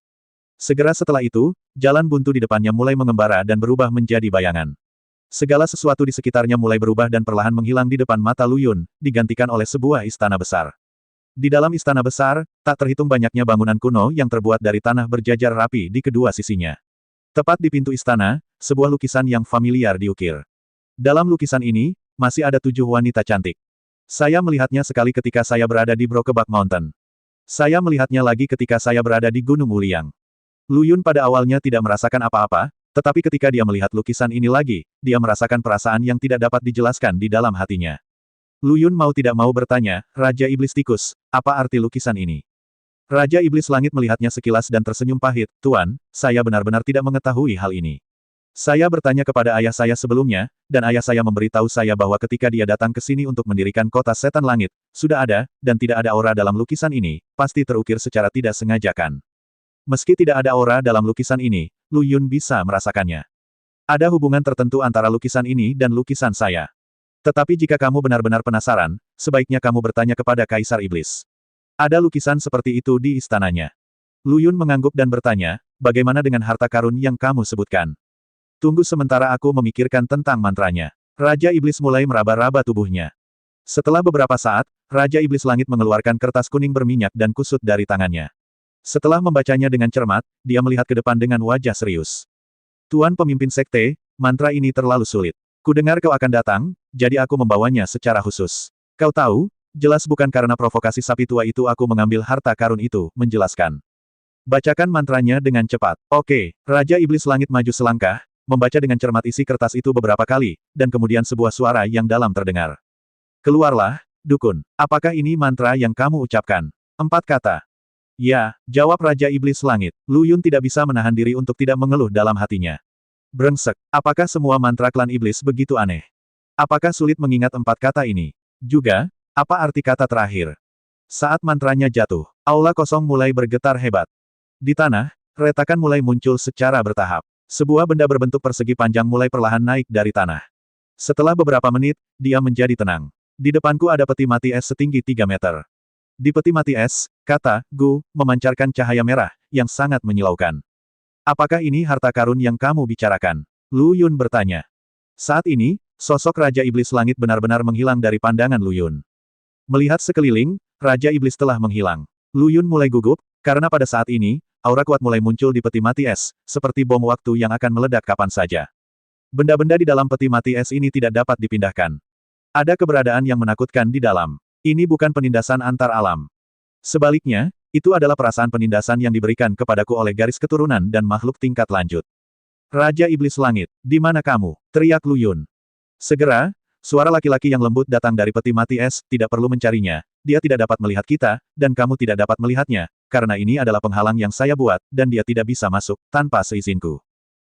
Segera setelah itu, jalan buntu di depannya mulai mengembara dan berubah menjadi bayangan. Segala sesuatu di sekitarnya mulai berubah dan perlahan menghilang di depan mata Lu Yun, digantikan oleh sebuah istana besar. Di dalam istana besar, tak terhitung banyaknya bangunan kuno yang terbuat dari tanah berjajar rapi di kedua sisinya. Tepat di pintu istana, sebuah lukisan yang familiar diukir. Dalam lukisan ini, masih ada 7 wanita cantik. Saya melihatnya sekali ketika saya berada di Brokeback Mountain. Saya melihatnya lagi ketika saya berada di Gunung Wuliang. Lu Yun pada awalnya tidak merasakan apa-apa, tetapi ketika dia melihat lukisan ini lagi, dia merasakan perasaan yang tidak dapat dijelaskan di dalam hatinya. Lu Yun mau tidak mau bertanya, Raja Iblis Tikus, apa arti lukisan ini? Raja Iblis Langit melihatnya sekilas dan tersenyum pahit, Tuan, saya benar-benar tidak mengetahui hal ini. Saya bertanya kepada ayah saya sebelumnya, dan ayah saya memberitahu saya bahwa ketika dia datang ke sini untuk mendirikan kota setan langit, sudah ada, dan tidak ada aura dalam lukisan ini, pasti terukir secara tidak sengaja kan. Meski tidak ada aura dalam lukisan ini, Lu Yun bisa merasakannya. Ada hubungan tertentu antara lukisan ini dan lukisan saya. Tetapi jika kamu benar-benar penasaran, sebaiknya kamu bertanya kepada Kaisar Iblis. Ada lukisan seperti itu di istananya. Lu Yun mengangguk dan bertanya, bagaimana dengan harta karun yang kamu sebutkan? Tunggu sementara aku memikirkan tentang mantranya. Raja Iblis mulai meraba-raba tubuhnya. Setelah beberapa saat, Raja Iblis Langit mengeluarkan kertas kuning berminyak dan kusut dari tangannya. Setelah membacanya dengan cermat, dia melihat ke depan dengan wajah serius. Tuan pemimpin sekte, mantra ini terlalu sulit. Kudengar kau akan datang, jadi aku membawanya secara khusus. Kau tahu, jelas bukan karena provokasi sapi tua itu aku mengambil harta karun itu, menjelaskan. Bacakan mantranya dengan cepat. Oke, Raja Iblis Langit maju selangkah, membaca dengan cermat isi kertas itu beberapa kali, dan kemudian sebuah suara yang dalam terdengar. Keluarlah, dukun. Apakah ini mantra yang kamu ucapkan? 4 kata. Ya, jawab Raja Iblis Langit. Lu Yun tidak bisa menahan diri untuk tidak mengeluh dalam hatinya. Brengsek, apakah semua mantra klan iblis begitu aneh? Apakah sulit mengingat 4 kata ini? Juga, apa arti kata terakhir? Saat mantranya jatuh, aula kosong mulai bergetar hebat. Di tanah, retakan mulai muncul secara bertahap. Sebuah benda berbentuk persegi panjang mulai perlahan naik dari tanah. Setelah beberapa menit, dia menjadi tenang. Di depanku ada peti mati es setinggi 3 meter. Di peti mati es, kata, Gu, memancarkan cahaya merah, yang sangat menyilaukan. Apakah ini harta karun yang kamu bicarakan? Lu Yun bertanya. Saat ini, sosok Raja Iblis Langit benar-benar menghilang dari pandangan Lu Yun. Melihat sekeliling, Raja Iblis telah menghilang. Lu Yun mulai gugup, karena pada saat ini, aura kuat mulai muncul di peti mati es, seperti bom waktu yang akan meledak kapan saja. Benda-benda di dalam peti mati es ini tidak dapat dipindahkan. Ada keberadaan yang menakutkan di dalam. Ini bukan penindasan antar alam. Sebaliknya, itu adalah perasaan penindasan yang diberikan kepadaku oleh garis keturunan dan makhluk tingkat lanjut. Raja Iblis Langit, di mana kamu? Teriak Lu Yun. Segera, suara laki-laki yang lembut datang dari peti mati es, tidak perlu mencarinya, dia tidak dapat melihat kita, dan kamu tidak dapat melihatnya, karena ini adalah penghalang yang saya buat, dan dia tidak bisa masuk, tanpa seizinku.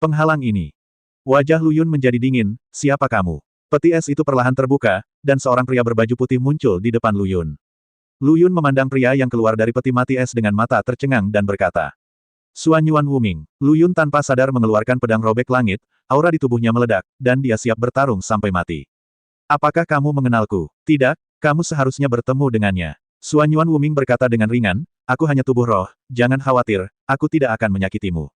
Penghalang ini. Wajah Lu Yun menjadi dingin, siapa kamu? Peti es itu perlahan terbuka, dan seorang pria berbaju putih muncul di depan Lu Yun. Lu Yun memandang pria yang keluar dari peti mati es dengan mata tercengang dan berkata. Suan Yuan Wuming. Lu Yun tanpa sadar mengeluarkan pedang robek langit, aura di tubuhnya meledak, dan dia siap bertarung sampai mati. Apakah kamu mengenalku? Tidak, kamu seharusnya bertemu dengannya. Suan Yuan Wuming berkata dengan ringan, aku hanya tubuh roh, jangan khawatir, aku tidak akan menyakitimu.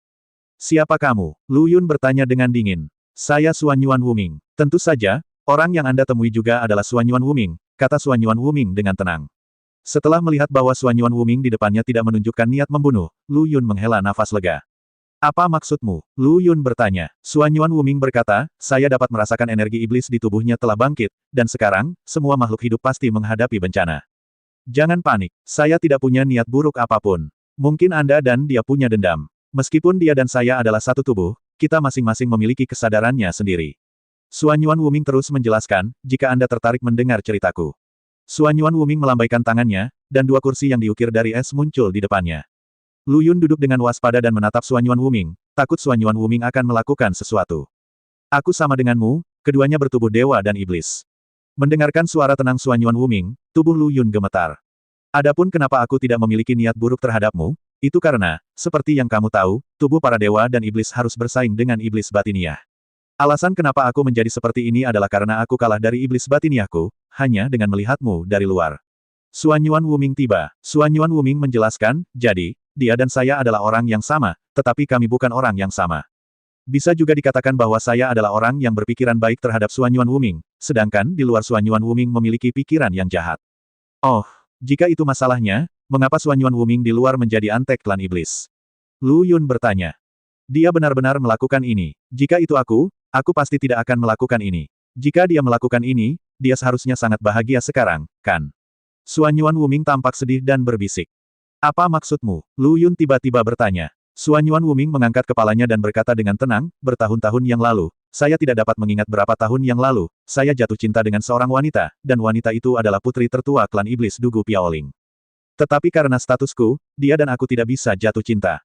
Siapa kamu? Lu Yun bertanya dengan dingin. Saya Suan Yuan Wuming. Tentu saja, orang yang Anda temui juga adalah Suan Yuan Wuming, kata Suan Yuan Wuming dengan tenang. Setelah melihat bahwa Suan Yuan Wuming di depannya tidak menunjukkan niat membunuh, Lu Yun menghela nafas lega. Apa maksudmu? Lu Yun bertanya. Suan Yuan Wuming berkata, saya dapat merasakan energi iblis di tubuhnya telah bangkit, dan sekarang, semua makhluk hidup pasti menghadapi bencana. Jangan panik, saya tidak punya niat buruk apapun. Mungkin Anda dan dia punya dendam. Meskipun dia dan saya adalah satu tubuh, kita masing-masing memiliki kesadarannya sendiri. Suan Yuan Wuming terus menjelaskan, jika Anda tertarik mendengar ceritaku. Suan Yuan Wuming melambaikan tangannya, dan 2 kursi yang diukir dari es muncul di depannya. Lu Yun duduk dengan waspada dan menatap Suan Yuan Wuming, takut Suan Yuan Wuming akan melakukan sesuatu. Aku sama denganmu, keduanya bertubuh dewa dan iblis. Mendengarkan suara tenang Suan Yuan Wuming, tubuh Lu Yun gemetar. Adapun kenapa aku tidak memiliki niat buruk terhadapmu, itu karena, seperti yang kamu tahu, tubuh para dewa dan iblis harus bersaing dengan iblis batiniah. Alasan kenapa aku menjadi seperti ini adalah karena aku kalah dari iblis batiniahku, hanya dengan melihatmu dari luar. Suan Yuan Wuming tiba. Suan Yuan Wuming menjelaskan, jadi, dia dan saya adalah orang yang sama, tetapi kami bukan orang yang sama. Bisa juga dikatakan bahwa saya adalah orang yang berpikiran baik terhadap Suan Yuan Wuming, sedangkan di luar Suan Yuan Wuming memiliki pikiran yang jahat. Oh, jika itu masalahnya, mengapa Suan Yuan Wuming di luar menjadi antek klan iblis? Lu Yun bertanya. Dia benar-benar melakukan ini. Jika itu aku pasti tidak akan melakukan ini. Jika dia melakukan ini, dia seharusnya sangat bahagia sekarang, kan? Suan Yuan Wuming tampak sedih dan berbisik. Apa maksudmu? Lu Yun tiba-tiba bertanya. Suan Yuan Wuming mengangkat kepalanya dan berkata dengan tenang, bertahun-tahun yang lalu, saya tidak dapat mengingat berapa tahun yang lalu, saya jatuh cinta dengan seorang wanita, dan wanita itu adalah putri tertua klan iblis Dugu Piaoling. Tetapi karena statusku, dia dan aku tidak bisa jatuh cinta.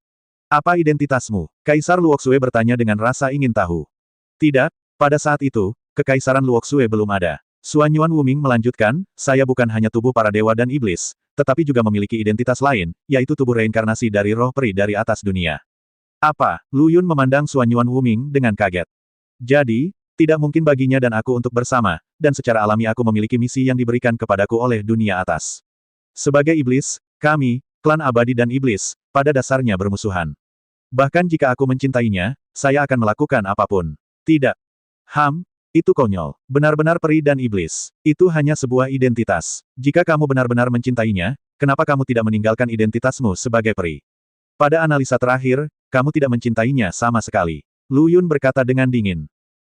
Apa identitasmu? Kaisar Luoxue bertanya dengan rasa ingin tahu. Tidak, pada saat itu, Kekaisaran Luoxue belum ada. Suan Yuan Wuming melanjutkan, saya bukan hanya tubuh para dewa dan iblis, tetapi juga memiliki identitas lain, yaitu tubuh reinkarnasi dari roh peri dari atas dunia. Apa? Lu Yun memandang Suan Yuan Wuming dengan kaget. Jadi, tidak mungkin baginya dan aku untuk bersama, dan secara alami aku memiliki misi yang diberikan kepadaku oleh dunia atas. Sebagai iblis, kami, klan abadi dan iblis, pada dasarnya bermusuhan. Bahkan jika aku mencintainya, saya akan melakukan apapun. Tidak. Itu konyol. Benar-benar peri dan iblis. Itu hanya sebuah identitas. Jika kamu benar-benar mencintainya, kenapa kamu tidak meninggalkan identitasmu sebagai peri? Pada analisa terakhir, kamu tidak mencintainya sama sekali. Lu Yun berkata dengan dingin.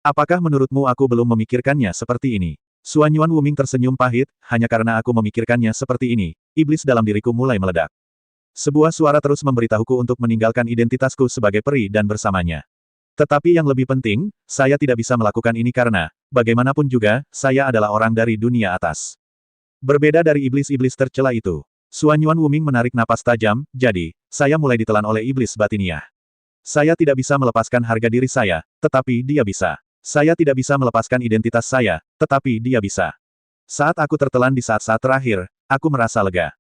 Apakah menurutmu aku belum memikirkannya seperti ini? Suan Yuan Wuming tersenyum pahit, hanya karena aku memikirkannya seperti ini, iblis dalam diriku mulai meledak. Sebuah suara terus memberitahuku untuk meninggalkan identitasku sebagai peri dan bersamanya. Tetapi yang lebih penting, saya tidak bisa melakukan ini karena, bagaimanapun juga, saya adalah orang dari dunia atas. Berbeda dari iblis-iblis tercela itu. Suan Yuan Wuming menarik napas tajam, jadi, saya mulai ditelan oleh iblis batiniah. Saya tidak bisa melepaskan harga diri saya, tetapi dia bisa. Saya tidak bisa melepaskan identitas saya, tetapi dia bisa. Saat aku tertelan di saat-saat terakhir, aku merasa lega.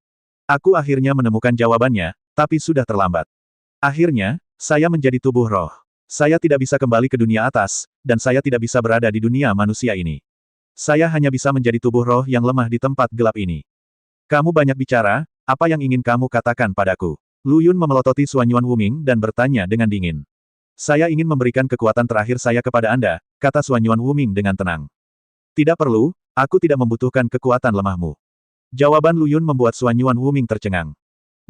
Aku akhirnya menemukan jawabannya, tapi sudah terlambat. Akhirnya, saya menjadi tubuh roh. Saya tidak bisa kembali ke dunia atas, dan saya tidak bisa berada di dunia manusia ini. Saya hanya bisa menjadi tubuh roh yang lemah di tempat gelap ini. Kamu banyak bicara, apa yang ingin kamu katakan padaku? Lu Yun memelototi Suan Yuan Wuming dan bertanya dengan dingin. Saya ingin memberikan kekuatan terakhir saya kepada Anda, kata Suan Yuan Wuming dengan tenang. Tidak perlu, aku tidak membutuhkan kekuatan lemahmu. Jawaban Lu Yun membuat Suan Yuan Wuming tercengang.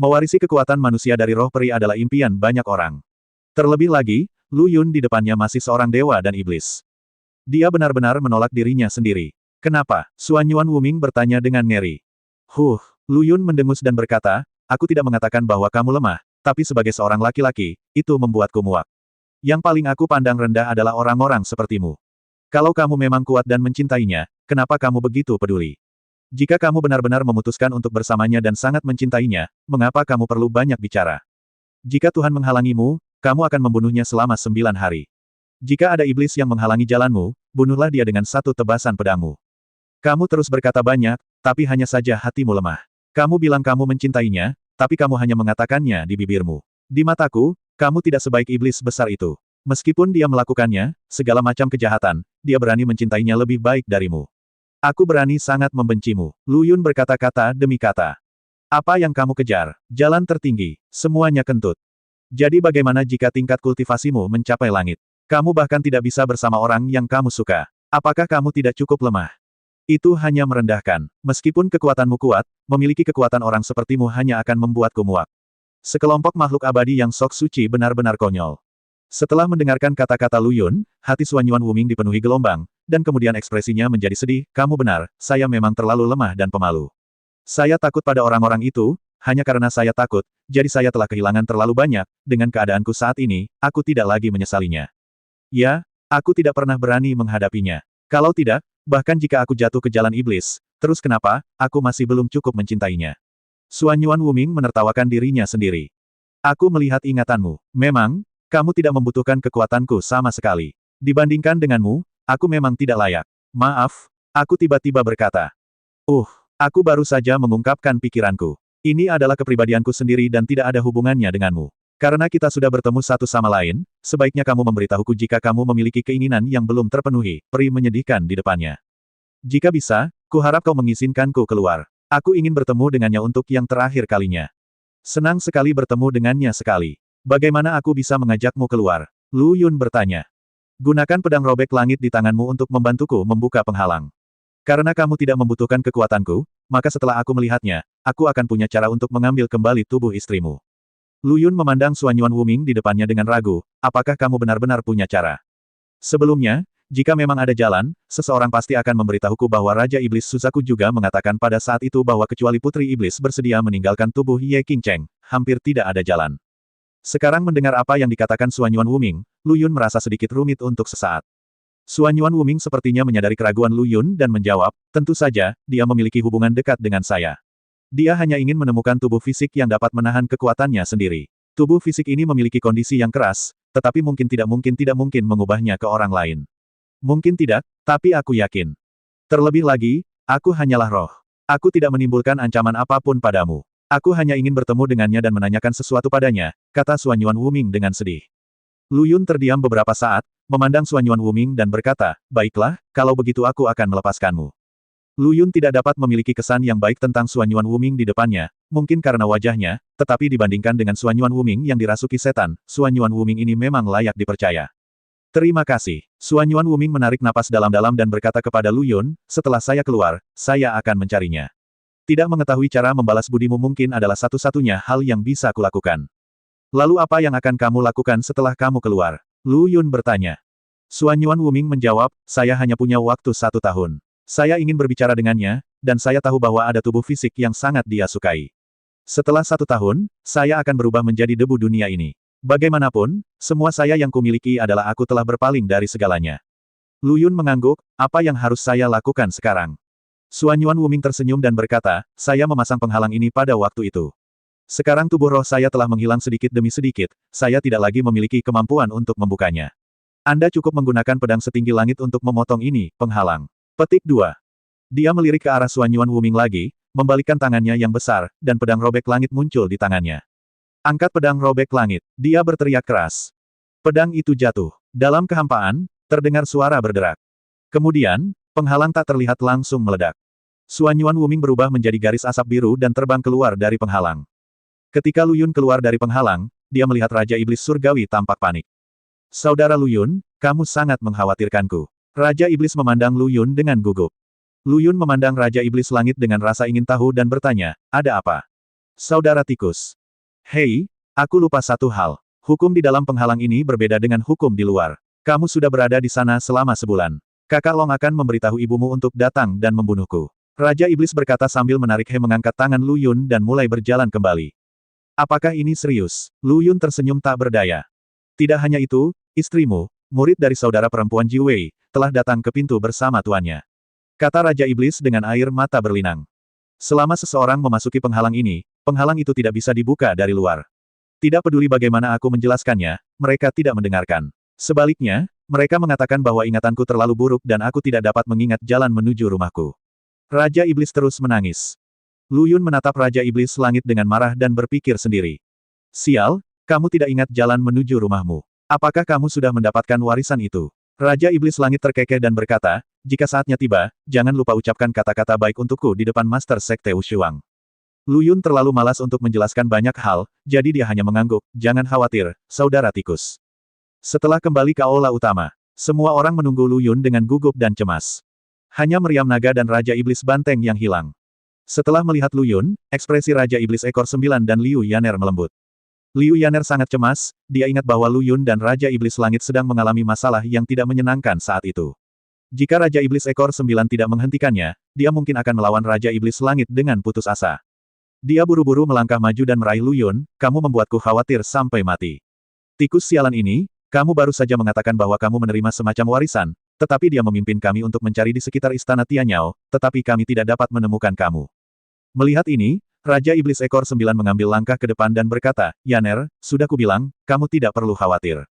Mewarisi kekuatan manusia dari roh peri adalah impian banyak orang. Terlebih lagi, Lu Yun di depannya masih seorang dewa dan iblis. Dia benar-benar menolak dirinya sendiri. Kenapa? Suan Yuan Wuming bertanya dengan ngeri. Lu Yun mendengus dan berkata, aku tidak mengatakan bahwa kamu lemah, tapi sebagai seorang laki-laki, itu membuatku muak. Yang paling aku pandang rendah adalah orang-orang sepertimu. Kalau kamu memang kuat dan mencintainya, kenapa kamu begitu peduli? Jika kamu benar-benar memutuskan untuk bersamanya dan sangat mencintainya, mengapa kamu perlu banyak bicara? Jika Tuhan menghalangimu, kamu akan membunuhnya selama 9 hari. Jika ada iblis yang menghalangi jalanmu, bunuhlah dia dengan satu tebasan pedangmu. Kamu terus berkata banyak, tapi hanya saja hatimu lemah. Kamu bilang kamu mencintainya, tapi kamu hanya mengatakannya di bibirmu. Di mataku, kamu tidak sebaik iblis besar itu. Meskipun dia melakukannya, segala macam kejahatan, dia berani mencintainya lebih baik darimu. Aku berani sangat membencimu. Lu Yun berkata-kata demi kata. Apa yang kamu kejar? Jalan tertinggi. Semuanya kentut. Jadi bagaimana jika tingkat kultivasimu mencapai langit? Kamu bahkan tidak bisa bersama orang yang kamu suka. Apakah kamu tidak cukup lemah? Itu hanya merendahkan. Meskipun kekuatanmu kuat, memiliki kekuatan orang sepertimu hanya akan membuatku muak. Sekelompok makhluk abadi yang sok suci benar-benar konyol. Setelah mendengarkan kata-kata Lu Yun, hati Suan Yuan Wuming dipenuhi gelombang, dan kemudian ekspresinya menjadi sedih, kamu benar, saya memang terlalu lemah dan pemalu. Saya takut pada orang-orang itu, hanya karena saya takut, jadi saya telah kehilangan terlalu banyak, dengan keadaanku saat ini, aku tidak lagi menyesalinya. Ya, aku tidak pernah berani menghadapinya. Kalau tidak, bahkan jika aku jatuh ke jalan iblis, terus kenapa, aku masih belum cukup mencintainya. Suan Yuan Wuming menertawakan dirinya sendiri. Aku melihat ingatanmu. Memang, kamu tidak membutuhkan kekuatanku sama sekali. Dibandingkan denganmu, aku memang tidak layak. Maaf, aku tiba-tiba berkata. Aku baru saja mengungkapkan pikiranku. Ini adalah kepribadianku sendiri dan tidak ada hubungannya denganmu. Karena kita sudah bertemu satu sama lain, sebaiknya kamu memberitahuku jika kamu memiliki keinginan yang belum terpenuhi, peri menyedihkan di depannya. Jika bisa, kuharap kau mengizinkanku keluar. Aku ingin bertemu dengannya untuk yang terakhir kalinya. Senang sekali bertemu dengannya sekali. Bagaimana aku bisa mengajakmu keluar? Lu Yun bertanya. Gunakan pedang robek langit di tanganmu untuk membantuku membuka penghalang. Karena kamu tidak membutuhkan kekuatanku, maka setelah aku melihatnya, aku akan punya cara untuk mengambil kembali tubuh istrimu. Lu Yun memandang Suan Yuan Wuming di depannya dengan ragu, apakah kamu benar-benar punya cara? Sebelumnya, jika memang ada jalan, seseorang pasti akan memberitahuku bahwa Raja Iblis Suzaku juga mengatakan pada saat itu bahwa kecuali Putri Iblis bersedia meninggalkan tubuh Ye Qingcheng, hampir tidak ada jalan. Sekarang mendengar apa yang dikatakan Suanyuan Wuming, Lu Yun merasa sedikit rumit untuk sesaat. Suanyuan Wuming sepertinya menyadari keraguan Lu Yun dan menjawab, tentu saja, dia memiliki hubungan dekat dengan saya. Dia hanya ingin menemukan tubuh fisik yang dapat menahan kekuatannya sendiri. Tubuh fisik ini memiliki kondisi yang keras, tetapi mungkin tidak mungkin mengubahnya ke orang lain. Mungkin tidak, tapi aku yakin. Terlebih lagi, aku hanyalah roh. Aku tidak menimbulkan ancaman apapun padamu. Aku hanya ingin bertemu dengannya dan menanyakan sesuatu padanya, kata Suanyuan Wuming dengan sedih. Lu Yun terdiam beberapa saat, memandang Suanyuan Wuming dan berkata, baiklah, kalau begitu aku akan melepaskanmu. Lu Yun tidak dapat memiliki kesan yang baik tentang Suanyuan Wuming di depannya, mungkin karena wajahnya, tetapi dibandingkan dengan Suanyuan Wuming yang dirasuki setan, Suanyuan Wuming ini memang layak dipercaya. Terima kasih. Suanyuan Wuming menarik napas dalam-dalam dan berkata kepada Lu Yun, setelah saya keluar, saya akan mencarinya. Tidak mengetahui cara membalas budimu mungkin adalah satu-satunya hal yang bisa kulakukan. Lalu apa yang akan kamu lakukan setelah kamu keluar? Lu Yun bertanya. Suanyuan Wuming menjawab, saya hanya punya waktu 1 tahun. Saya ingin berbicara dengannya, dan saya tahu bahwa ada tubuh fisik yang sangat dia sukai. Setelah 1 tahun, saya akan berubah menjadi debu dunia ini. Bagaimanapun, semua saya yang kumiliki adalah aku telah berpaling dari segalanya. Lu Yun mengangguk, apa yang harus saya lakukan sekarang? Suanyuan Wuming tersenyum dan berkata, saya memasang penghalang ini pada waktu itu. Sekarang tubuh roh saya telah menghilang sedikit demi sedikit, saya tidak lagi memiliki kemampuan untuk membukanya. Anda cukup menggunakan pedang setinggi langit untuk memotong ini, penghalang. Petik 2. Dia melirik ke arah Suanyuan Wuming lagi, membalikkan tangannya yang besar, dan pedang robek langit muncul di tangannya. Angkat pedang robek langit, dia berteriak keras. Pedang itu jatuh. Dalam kehampaan, terdengar suara berderak. Kemudian, penghalang tak terlihat langsung meledak. Suanyuan Wuming berubah menjadi garis asap biru dan terbang keluar dari penghalang. Ketika Lu Yun keluar dari penghalang, dia melihat Raja Iblis Surgawi tampak panik. Saudara Lu Yun, kamu sangat mengkhawatirkanku. Raja Iblis memandang Lu Yun dengan gugup. Lu Yun memandang Raja Iblis Langit dengan rasa ingin tahu dan bertanya, ada apa? Saudara tikus. Hei, aku lupa satu hal. Hukum di dalam penghalang ini berbeda dengan hukum di luar. Kamu sudah berada di sana selama sebulan. Kakak Long akan memberitahu ibumu untuk datang dan membunuhku. Raja Iblis berkata sambil menarik He mengangkat tangan Lu Yun dan mulai berjalan kembali. Apakah ini serius? Lu Yun tersenyum tak berdaya. Tidak hanya itu, istrimu, murid dari saudara perempuan Ji Wei, telah datang ke pintu bersama tuannya. Kata Raja Iblis dengan air mata berlinang. Selama seseorang memasuki penghalang ini, penghalang itu tidak bisa dibuka dari luar. Tidak peduli bagaimana aku menjelaskannya, mereka tidak mendengarkan. Sebaliknya, mereka mengatakan bahwa ingatanku terlalu buruk dan aku tidak dapat mengingat jalan menuju rumahku. Raja Iblis terus menangis. Lu Yun menatap Raja Iblis Langit dengan marah dan berpikir sendiri. Sial, kamu tidak ingat jalan menuju rumahmu. Apakah kamu sudah mendapatkan warisan itu? Raja Iblis Langit terkekeh dan berkata, jika saatnya tiba, jangan lupa ucapkan kata-kata baik untukku di depan Master Sekte Wushuang. Lu Yun terlalu malas untuk menjelaskan banyak hal, jadi dia hanya mengangguk, jangan khawatir, saudara tikus. Setelah kembali ke aula utama, semua orang menunggu Lu Yun dengan gugup dan cemas. Hanya Meriam Naga dan Raja Iblis Banteng yang hilang. Setelah melihat Lu Yun, ekspresi Raja Iblis Ekor 9 dan Liu Yaner melembut. Liu Yaner sangat cemas, dia ingat bahwa Lu Yun dan Raja Iblis Langit sedang mengalami masalah yang tidak menyenangkan saat itu. Jika Raja Iblis Ekor 9 tidak menghentikannya, dia mungkin akan melawan Raja Iblis Langit dengan putus asa. Dia buru-buru melangkah maju dan meraih Lu Yun, kamu membuatku khawatir sampai mati. Tikus sialan ini, kamu baru saja mengatakan bahwa kamu menerima semacam warisan, tetapi dia memimpin kami untuk mencari di sekitar istana Tianyao, tetapi kami tidak dapat menemukan kamu. Melihat ini, Raja Iblis Ekor 9 mengambil langkah ke depan dan berkata, Yaner, sudah kubilang, kamu tidak perlu khawatir.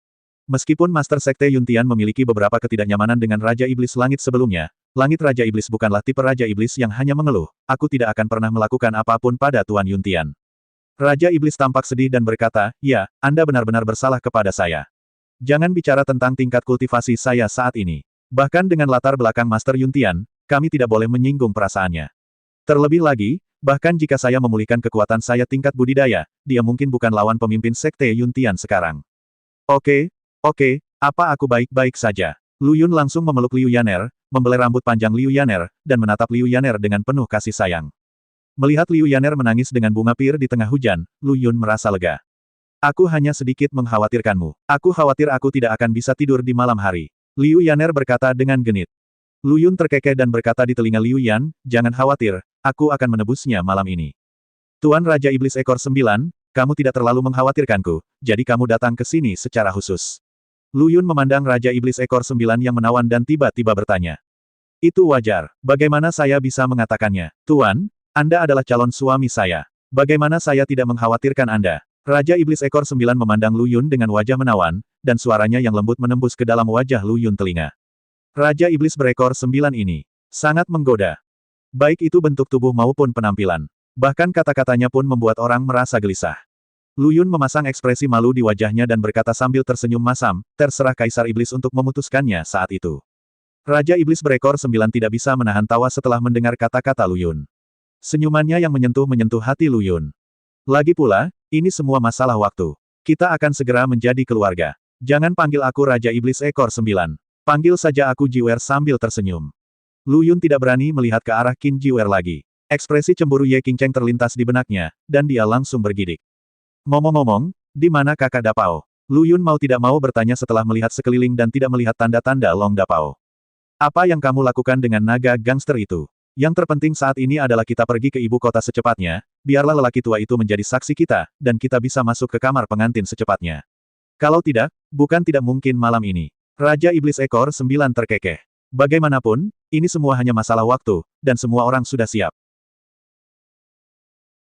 Meskipun Master Sekte Yuntian memiliki beberapa ketidaknyamanan dengan Raja Iblis Langit sebelumnya, Langit Raja Iblis bukanlah tipe Raja Iblis yang hanya mengeluh, aku tidak akan pernah melakukan apapun pada Tuan Yuntian. Raja Iblis tampak sedih dan berkata, ya, Anda benar-benar bersalah kepada saya. Jangan bicara tentang tingkat kultivasi saya saat ini. Bahkan dengan latar belakang Master Yuntian, kami tidak boleh menyinggung perasaannya. Terlebih lagi, bahkan jika saya memulihkan kekuatan saya tingkat budidaya, dia mungkin bukan lawan pemimpin Sekte Yuntian sekarang. Oke, apa aku baik-baik saja? Lu Yun langsung memeluk Liu Yaner, membelai rambut panjang Liu Yaner, dan menatap Liu Yaner dengan penuh kasih sayang. Melihat Liu Yaner menangis dengan bunga pir di tengah hujan, Lu Yun merasa lega. Aku hanya sedikit mengkhawatirkanmu. Aku khawatir aku tidak akan bisa tidur di malam hari. Liu Yaner berkata dengan genit. Lu Yun terkekeh dan berkata di telinga Liu Yan, jangan khawatir, aku akan menebusnya malam ini. Tuan Raja Iblis Ekor 9, kamu tidak terlalu mengkhawatirkanku, jadi kamu datang ke sini secara khusus. Lu Yun memandang Raja Iblis ekor 9 yang menawan dan tiba-tiba bertanya. Itu wajar. Bagaimana saya bisa mengatakannya? Tuan, Anda adalah calon suami saya. Bagaimana saya tidak mengkhawatirkan Anda? Raja Iblis ekor 9 memandang Lu Yun dengan wajah menawan, dan suaranya yang lembut menembus ke dalam wajah Lu Yun telinga. Raja Iblis berekor 9 ini sangat menggoda. Baik itu bentuk tubuh maupun penampilan. Bahkan kata-katanya pun membuat orang merasa gelisah. Lu Yun memasang ekspresi malu di wajahnya dan berkata sambil tersenyum masam, terserah Kaisar Iblis untuk memutuskannya saat itu. Raja Iblis berekor 9 tidak bisa menahan tawa setelah mendengar kata-kata Lu Yun. Senyumannya yang menyentuh hati Lu Yun. Lagi pula, ini semua masalah waktu. Kita akan segera menjadi keluarga. Jangan panggil aku Raja Iblis ekor 9. Panggil saja aku Jiwer sambil tersenyum. Lu Yun tidak berani melihat ke arah Qin Jiwer lagi. Ekspresi cemburu Ye Qingcheng terlintas di benaknya, dan dia langsung bergidik. Ngomong-ngomong, di mana kakak Dapao? Lu Yun mau tidak mau bertanya setelah melihat sekeliling dan tidak melihat tanda-tanda Long Dapao. Apa yang kamu lakukan dengan naga gangster itu? Yang terpenting saat ini adalah kita pergi ke ibu kota secepatnya, biarlah lelaki tua itu menjadi saksi kita, dan kita bisa masuk ke kamar pengantin secepatnya. Kalau tidak, bukan tidak mungkin malam ini. Raja Iblis ekor 9 terkekeh. Bagaimanapun, ini semua hanya masalah waktu, dan semua orang sudah siap.